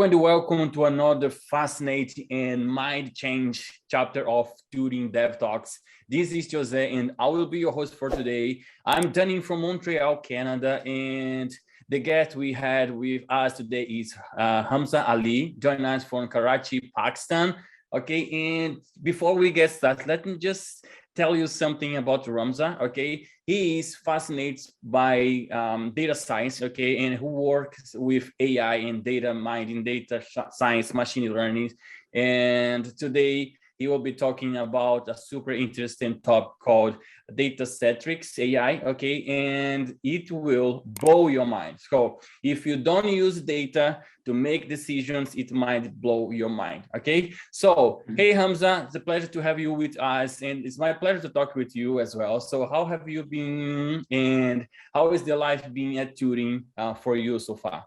and welcome to another fascinating and mind-change chapter of Turing Dev Talks. This is Jose, and I will be your host for today. I'm Danny from Montreal, Canada, and the guest we had with us today is Hamza Ali, joining us from Karachi, Pakistan. Okay, and before we get started, let me just tell you something about Hamza. Okay, he is fascinated by data science. Okay, and who works with AI and data mining, data science, machine learning. And today he will be talking about a super interesting topic called Data-Centric AI. Okay, and it will blow your mind. So if you don't use data to make decisions, it might blow your mind. Okay, so hey Hamza, it's a pleasure to have you with us, and it's my pleasure to talk with you as well. So how have you been, and how is the life being at Turing for you so far?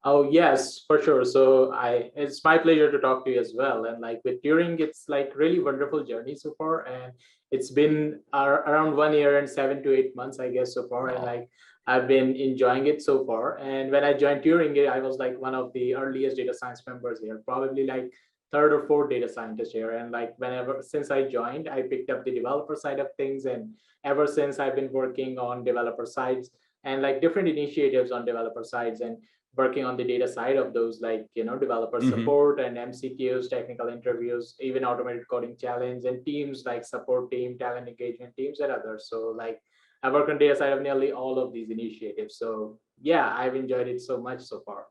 Oh yes, for sure. So it's my pleasure to talk to you as well. And like with Turing, it's like really wonderful journey so far, and it's been around 1 year and 7 to 8 months, I guess, so far. And like I've been enjoying it so far. And when I joined Turing, I was like one of the earliest data science members here, probably like third or fourth data scientist here. And like whenever since I joined, I picked up the developer side of things, and ever since I've been working on developer sides and like different initiatives on developer sides and working on the data side of those, like developer support and MCQs, technical interviews, even automated coding challenge, and teams like support team, talent engagement teams, and others. So like I work on data side of nearly all of these initiatives. So yeah, I've enjoyed it so much so far.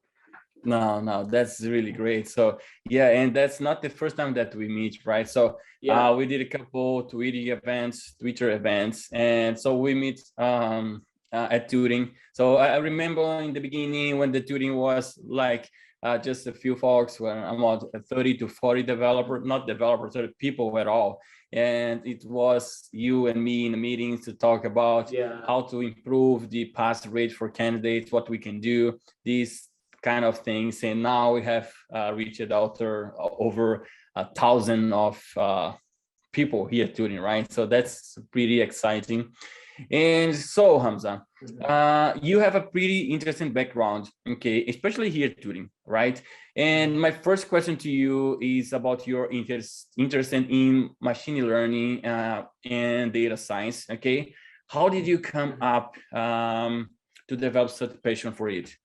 No, that's really great. So yeah, and that's not the first time that we meet, right? So Yeah. we did a couple Twitter events, and so we meet at Turing. So I remember in the beginning when the Turing was like just a few folks, when about 30 to 40 developers, not developers, 30 people at all. And it was you and me in the meetings to talk about how to improve the pass rate for candidates, what we can do, these kind of things. And now we have reached out over 1,000 of people here at Turing, right? So that's pretty exciting. And so, Hamza, you have a pretty interesting background, okay, especially here at Turing, right? And my first question to you is about your interest in machine learning and data science, okay? How did you come up to develop such passion for it?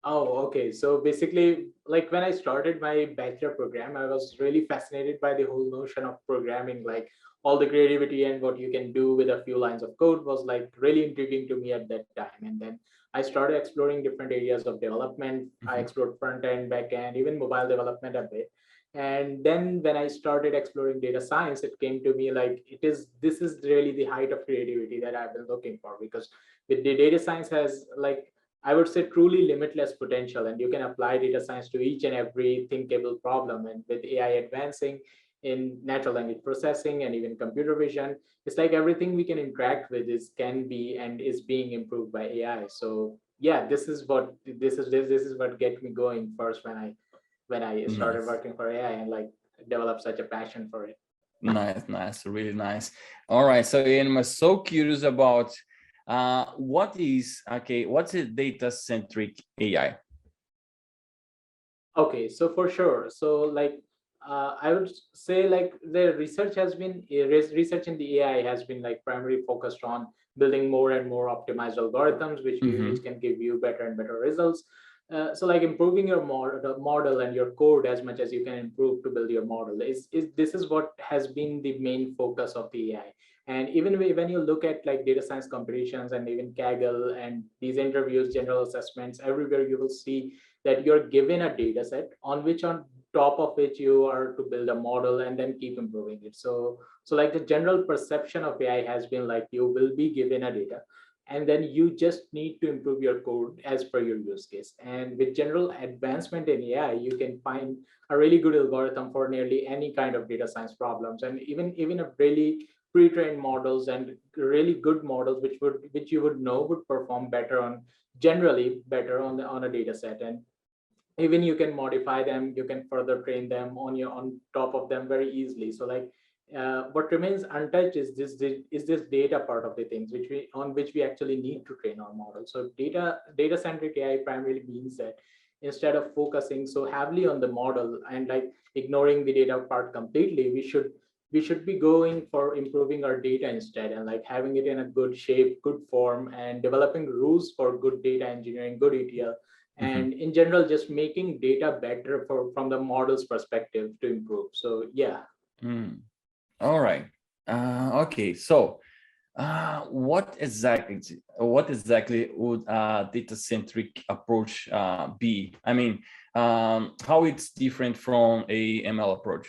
Oh, okay. So basically, like when I started my bachelor program, I was really fascinated by the whole notion of programming, like all the creativity and what you can do with a few lines of code was like really intriguing to me at that time. And then I started exploring different areas of development. I explored front end, back end, even mobile development a bit. And then when I started exploring data science, it came to me like this is really the height of creativity that I've been looking for, because with the data science has like I would say truly limitless potential, and you can apply data science to each and every thinkable problem. And with AI advancing in natural language processing and even computer vision, it's like everything we can interact with can be and is being improved by AI. So yeah, this is what get me going first when I started working for AI and like developed such a passion for it. Nice, really nice. All right, so I'm so curious about what's a data-centric AI? Okay, so for sure. So like I would say like the research in the AI has been like primarily focused on building more and more optimized algorithms, which can give you better and better results. So like improving your model and your code as much as you can improve to build your model is this is what has been the main focus of the AI. And even when you look at like data science competitions and even Kaggle and these interviews, general assessments, everywhere you will see that you're given a data set on top of which you are to build a model and then keep improving it. So like the general perception of AI has been like you will be given a data and then you just need to improve your code as per your use case. And with general advancement in AI, you can find a really good algorithm for nearly any kind of data science problems, and even a really pre-trained models and really good models which you would know would perform better on generally better on a data set. And even you can modify them, you can further train them on top of them very easily. So like what remains untouched is this data part of the things which we actually need to train our model. So data centric AI primarily means that instead of focusing so heavily on the model and like ignoring the data part completely, we should be going for improving our data instead, and like having it in a good shape, good form, and developing rules for good data engineering, good ETL, and in general just making data better for from the model's perspective to improve. So yeah. All right. Okay. So what exactly would a data-centric approach be? I mean, how it's different from a ML approach?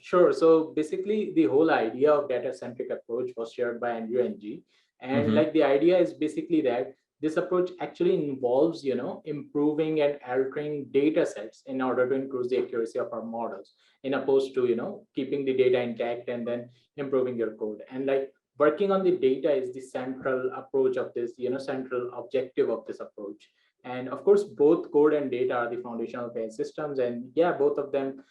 Sure. So basically, the whole idea of data-centric approach was shared by Andrew and G. And like the idea is basically that this approach actually involves, improving and altering data sets in order to increase the accuracy of our models, in opposed to, keeping the data intact and then improving your code. And like working on the data is the central approach of this, central objective of this approach. And of course, both code and data are the foundation of AI systems. And yeah, both of them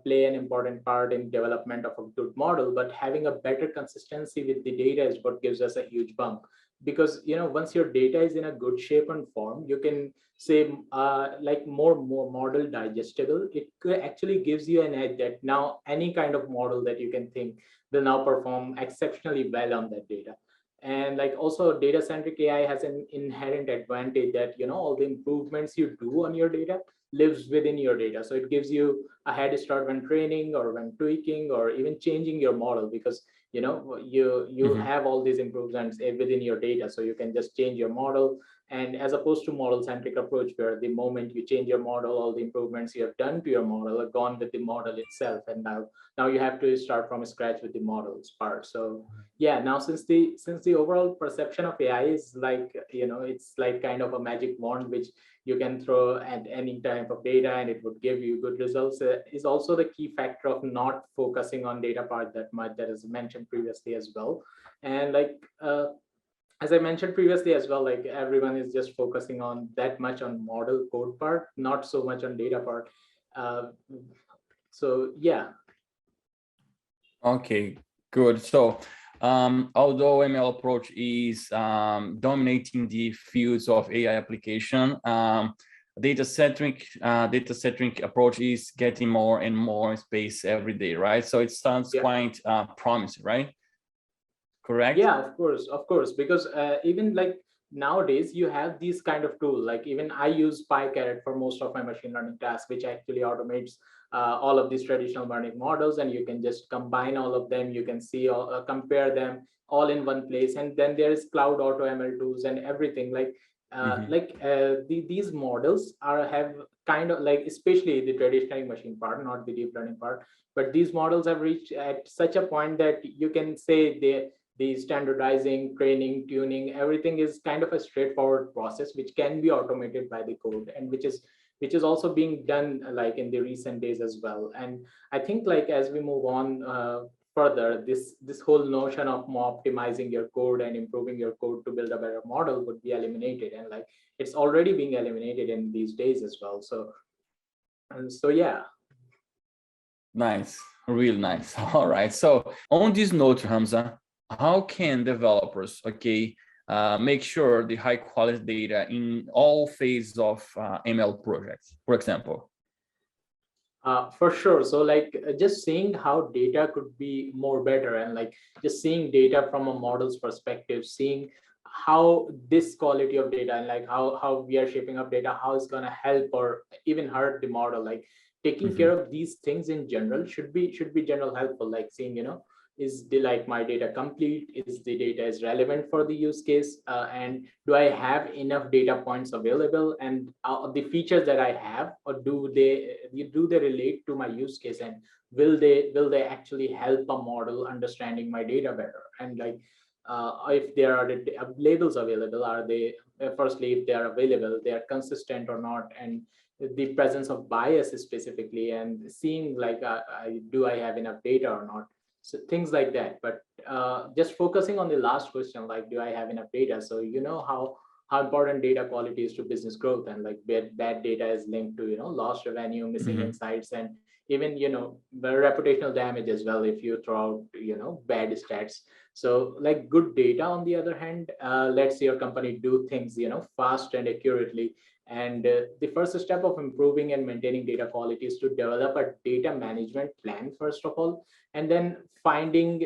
play an important part in development of a good model, but having a better consistency with the data is what gives us a huge bump. Because once your data is in a good shape and form, you can say like more model digestible. It actually gives you an edge that now any kind of model that you can think will now perform exceptionally well on that data. And like also data-centric AI has an inherent advantage that all the improvements you do on your data lives within your data. So it gives you a head start when training or when tweaking or even changing your model, because you have all these improvements within your data, so you can just change your model. And as opposed to model centric approach, where the moment you change your model, all the improvements you have done to your model are gone with the model itself, and now you have to start from scratch with the models part. So yeah, now since the overall perception of AI is like it's like kind of a magic wand which you can throw at any type of data and it would give you good results, is also the key factor of not focusing on data part that is mentioned previously as well. And like as I mentioned previously as well, like everyone is just focusing on that much on model code part, not so much on data part. So yeah. Okay, good. So although ML approach is dominating the fields of AI application, data-centric approach is getting more and more space every day, right? So it sounds quite promising, right? Correct? Yeah, of course, because even like nowadays you have these kind of tool. Like even I use PyCaret for most of my machine learning tasks, which actually automates all of these traditional learning models, and you can just combine all of them. You can see all, compare them all in one place, and then there is cloud auto ML tools and everything. Like these models have kind of like, especially the traditional machine part, not the deep learning part, but these models have reached at such a point that you can say the standardizing, training, tuning, everything is kind of a straightforward process which can be automated by the code, and which is also being done like in the recent days as well. And I think like as we move on further, this whole notion of more optimizing your code and improving your code to build a better model would be eliminated, and like it's already being eliminated in these days as well. So yeah. Nice, real nice. All right. So on this note, Hamza, how can developers, make sure the high quality data in all phases of ML projects, for example? For sure. So like just seeing how data could be more better, and like just seeing data from a model's perspective, seeing how this quality of data and like how we are shaping up data, how it's going to help or even hurt the model, like taking care of these things in general should be general helpful. Like seeing is the like my data complete, is the data is relevant for the use case, and do I have enough data points available, and the features that I have, or do they relate to my use case, and will they actually help a model understanding my data better. And like if there are the labels available, are they firstly, if they are available, they are consistent or not, and the presence of bias specifically, and seeing like do I have enough data or not. So things like that. But just focusing on the last question, like do I have enough data, so how important data quality is to business growth, and like bad data is linked to lost revenue, missing insights, and even the reputational damage as well if you throw out bad stats. So like good data on the other hand lets your company do things fast and accurately, And the first step of improving and maintaining data quality is to develop a data management plan, first of all, and then finding,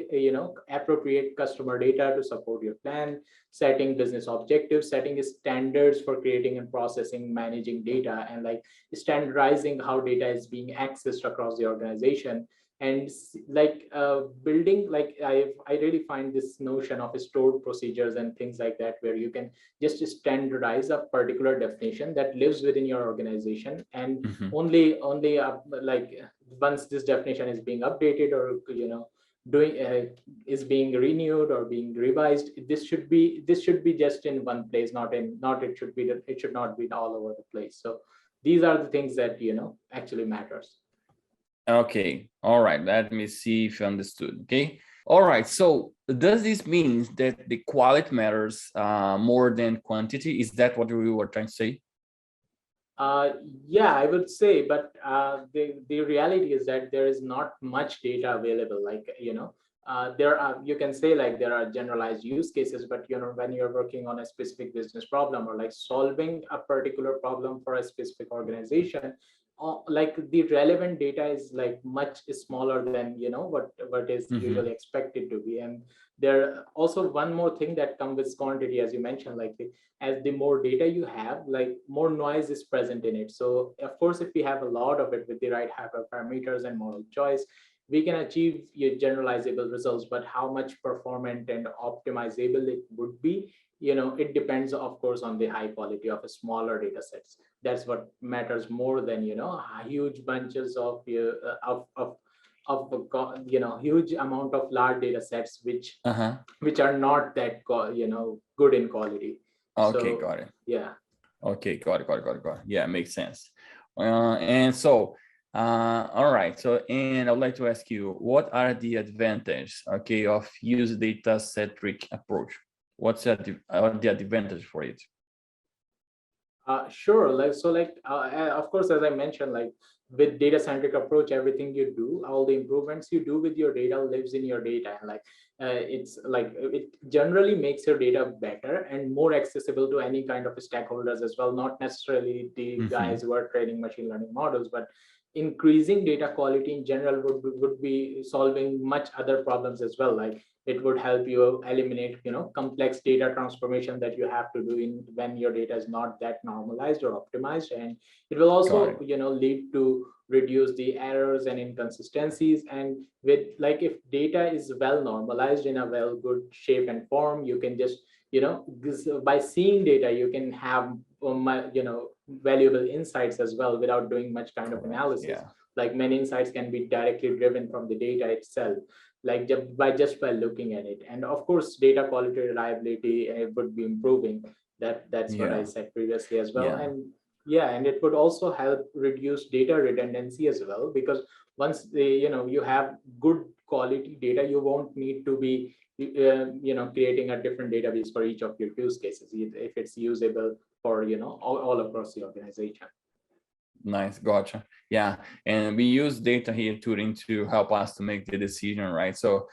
appropriate customer data to support your plan, setting business objectives, setting standards for creating and processing, managing data, and like standardizing how data is being accessed across the organization. And building, like I really find this notion of stored procedures and things like that, where you can just standardize a particular definition that lives within your organization, and only like once this definition is being updated, or doing is being renewed or being revised, this should be just in one place, not it should not be all over the place. So these are the things that actually matters. Okay, all right, let me see if you understood. Okay, all right, so does this mean that the quality matters more than quantity? Is that what we were trying to say? Yeah, I would say, but the reality is that there is not much data available. Like there are, you can say, like there are generalized use cases, but when you're working on a specific business problem, or like solving a particular problem for a specific organization, like the relevant data is like much smaller than what is usually expected to be. And there also one more thing that comes with quantity, as you mentioned, like as the more data you have, like more noise is present in it. So of course, if we have a lot of it with the right hyperparameters and model choice, we can achieve your generalizable results. But how much performant and optimizable it would be, it depends, of course, on the high quality of a smaller data sets. That's what matters more than huge bunches of huge amount of large data sets which are not that good in quality. Okay, So, got it. Yeah. Okay, got it. Yeah, makes sense. And so, all right. So, and I'd like to ask you, what are the advantages, okay, of use data-centric approach? What's the advantage for it? Sure. Of course, as I mentioned, like with data-centric approach, everything you do, all the improvements you do with your data lives in your data. And it's like it generally makes your data better and more accessible to any kind of stakeholders as well. Not necessarily the guys who are training machine learning models, but increasing data quality in general would be solving much other problems as well. Like it would help you eliminate complex data transformation that you have to do when your data is not that normalized or optimized. And it will also lead to reduce the errors and inconsistencies. And with like if data is well normalized in a well good shape and form, you can just by seeing data you can have valuable insights as well without doing much kind of analysis. Like many insights can be directly driven from the data itself, like just by looking at it. And of course, data quality reliability would be improving. That's what I said previously as well. And it would also help reduce data redundancy as well, because once you have good quality data, you won't need to be creating a different database for each of your use cases if it's usable for all across the organization. Nice, gotcha. Yeah, and we use data here, Turing, to help us to make the decision, right? So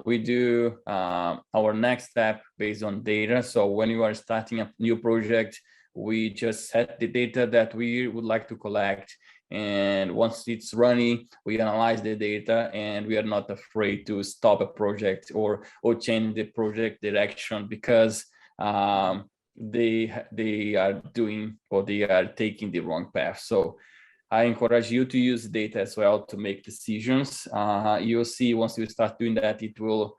we do our next step based on data. So when you are starting a new project, we just set the data that we would like to collect. And once it's running, we analyze the data, and we are not afraid to stop a project or change the project direction because they are doing or they are taking the wrong path. So I encourage you to use data as well to make decisions. You'll see once you start doing that, it will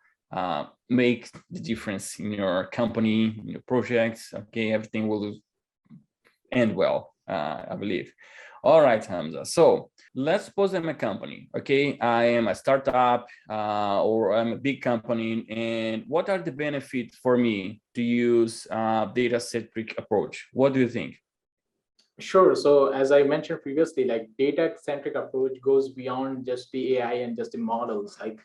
make the difference in your company, in your projects. Okay, everything will end well, I believe. All right, Hamza. So let's suppose I'm a company. Okay, I am a startup or I'm a big company. And what are the benefits for me to use data-centric approach? What do you think? Sure. So as I mentioned previously, like data-centric approach goes beyond just the AI and just the models. Like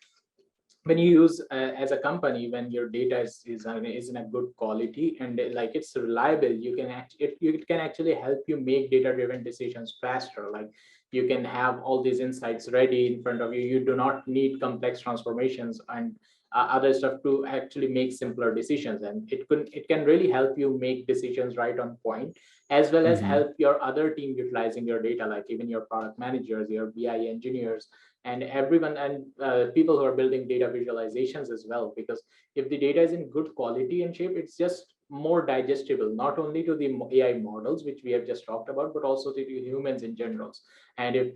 when you use as a company, when your data is in a good quality and like it's reliable, it can actually help you make data-driven decisions faster. Like you can have all these insights ready in front of you. You do not need complex transformations and other stuff to actually make simpler decisions. And it can really help you make decisions right on point, as well as help your other team utilizing your data, like even your product managers, your BI engineers, and everyone, and people who are building data visualizations as well. Because if the data is in good quality and shape, it's just more digestible, not only to the AI models, which we have just talked about, but also to the humans in general. And if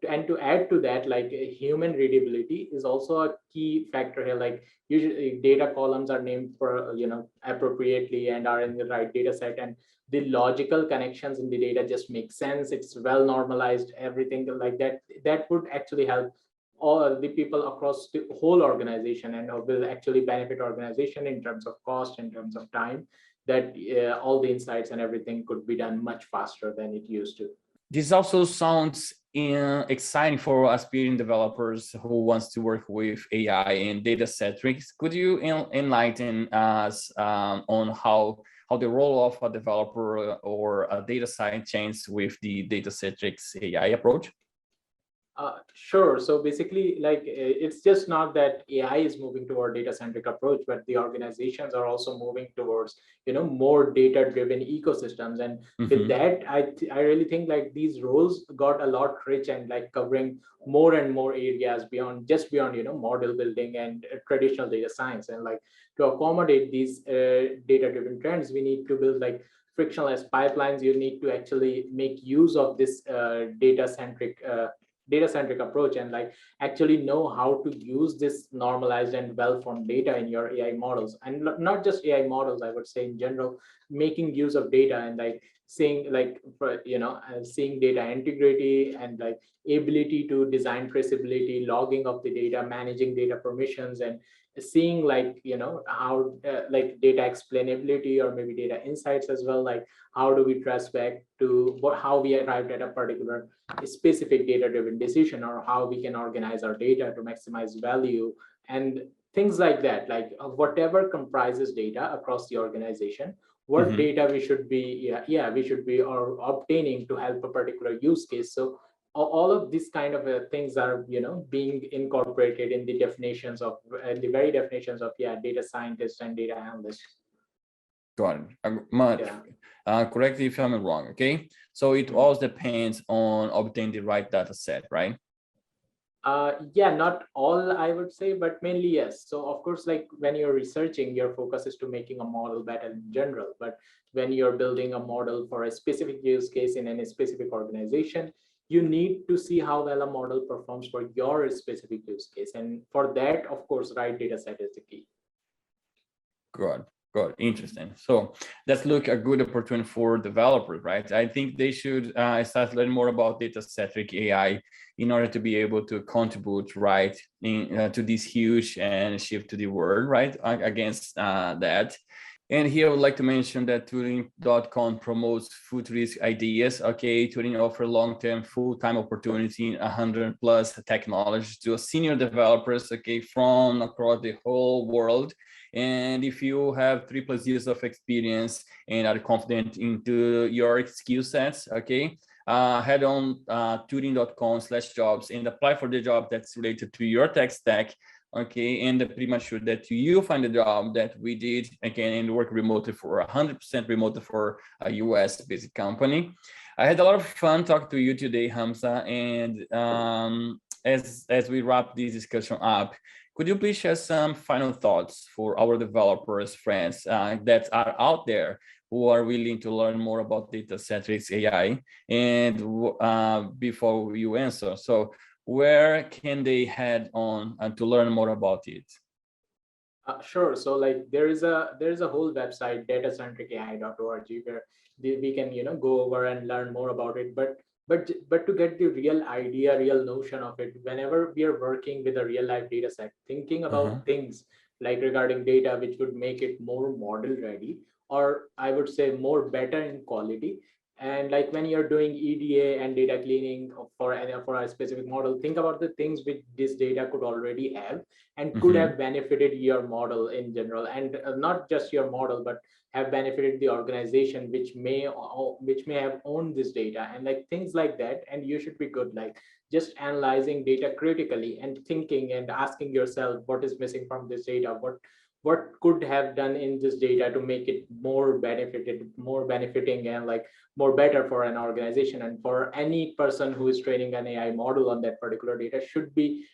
and to add to that, like human readability is also a key factor here. Like usually data columns are named for appropriately and are in the right data set, and the logical connections in the data just make sense. It's well normalized, everything like that. That would actually help all the people across the whole organization, and will actually benefit organization in terms of cost, in terms of time, that all the insights and everything could be done much faster than it used to. This also sounds exciting for aspiring developers who wants to work with AI and data-centric. Could you enlighten us on how the role of a developer or a data science changes with the data-centric AI approach? Sure. So basically, like it's just not that AI is moving toward data-centric approach, but the organizations are also moving towards more data-driven ecosystems. And with that, I really think like these roles got a lot rich, and like covering more and more areas beyond model building and traditional data science. And like to accommodate these data-driven trends, we need to build like frictionless pipelines. You need to actually make use of this data-centric approach, and like actually know how to use this normalized and well-formed data in your AI models. And not just AI models, I would say in general, making use of data, and like seeing like seeing data integrity, and like ability to design traceability, logging of the data, managing data permissions, and seeing like how like data explainability or maybe data insights as well. Like how do we trace back to how we arrived at a particular specific data-driven decision, or how we can organize our data to maximize value, and things like that. Like whatever comprises data across the organization, what data we should be or obtaining to help a particular use case. So all of these kind of things are being incorporated in the definitions of the very definitions of data scientists and data analysts. Got it. Correct me if I'm wrong. Okay, so it all depends on obtaining the right data set, right? Not all, I would say, but mainly yes. So of course, like when you're researching, your focus is to making a model better in general. But when you're building a model for a specific use case in any specific organization, you need to see how well a model performs for your specific use case. And for that, of course, right data set is the key. Good. Good, interesting. So that's look a good opportunity for developers, right? I think they should start learning more about data-centric AI in order to be able to contribute, right, to this huge and shift to the world, right, against that. And here I would like to mention that Turing.com promotes futurist ideas. Okay, Turing offers long-term full-time opportunity in 100+ technologies to senior developers, okay, from across the whole world. And if you have 3+ years of experience and are confident into your skill sets, okay, head on turing.com/jobs and apply for the job that's related to your tech stack. Okay, and pretty much sure that you find a job that we did again and work remotely for 100% remote for a US-based company. I had a lot of fun talking to you today, Hamza. And as we wrap this discussion up, could you please share some final thoughts for our developers, friends that are out there who are willing to learn more about data-centric AI? And before you answer, so where can they head on to learn more about it? Sure. So like there is a whole website, data-centricai.org, where we can go over and learn more about it. But to get the real idea, real notion of it, whenever we are working with a real life data set, thinking about things like regarding data which would make it more model ready, or I would say more better in quality. And like when you're doing EDA and data cleaning for a specific model, think about the things which this data could already have and could have benefited your model in general, and not just your model, but have benefited the organization which may have owned this data, and like things like that. And you should be good. Like just analyzing data critically and thinking and asking yourself what is missing from this data, what could have done in this data to make it more benefiting and like more better for an organization, and for any person who is training an AI model on that particular data should be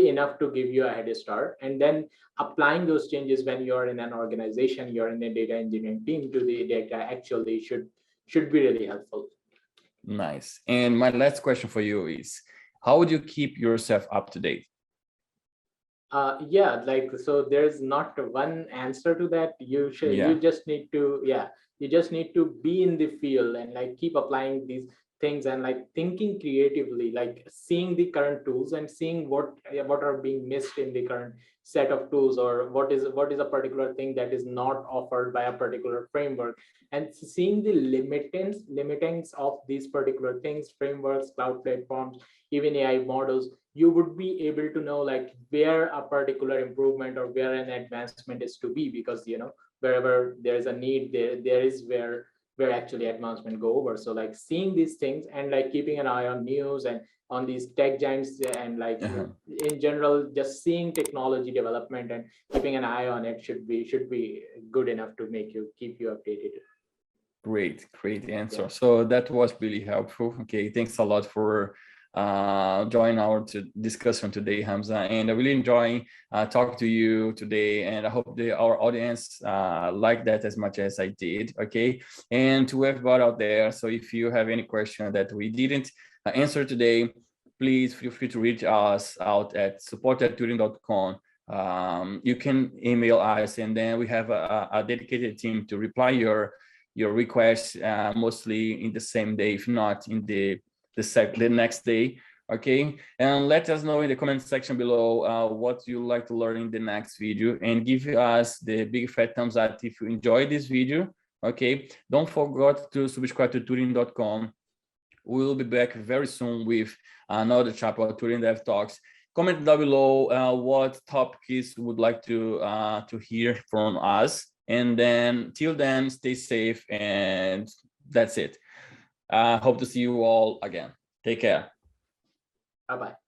enough to give you a head start. And then applying those changes when you're in an organization, you're in a data engineering team, to the data actually should be really helpful. Nice. And my last question for you is, how would you keep yourself up to date? Yeah, like, so there's not one answer to that. You just need to, you just need to be in the field and like keep applying these things and like thinking creatively, like seeing the current tools and seeing what are being missed in the current set of tools, or what is a particular thing that is not offered by a particular framework, and seeing the limitings of these particular things, frameworks, cloud platforms, even AI models. You would be able to know like where a particular improvement or where an advancement is to be, because wherever there's a need, there is where actually advancement go over. So like seeing these things and like keeping an eye on news and on these tech giants, and like in general just seeing technology development and keeping an eye on it should be good enough to keep you updated. Great answer. Yeah. So that was really helpful. Okay, thanks a lot for joining our discussion today, Hamza, and I really enjoy talking to you today, and I hope our audience liked that as much as I did. Okay, and to everybody out there, so if you have any question that we didn't answer today, please feel free to reach us out at support@turing.com. You can email us, and then we have a dedicated team to reply your requests, mostly in the same day, if not in the next day. Okay, and let us know in the comment section below what you like to learn in the next video, and give us the big fat thumbs up if you enjoyed this video. Okay, don't forget to subscribe to Turing.com. We'll be back very soon with another chapter of Turing Dev Talks. Comment down below what topics you would like to hear from us, and then till then, stay safe, and that's it. Hope to see you all again. Take care. Bye-bye.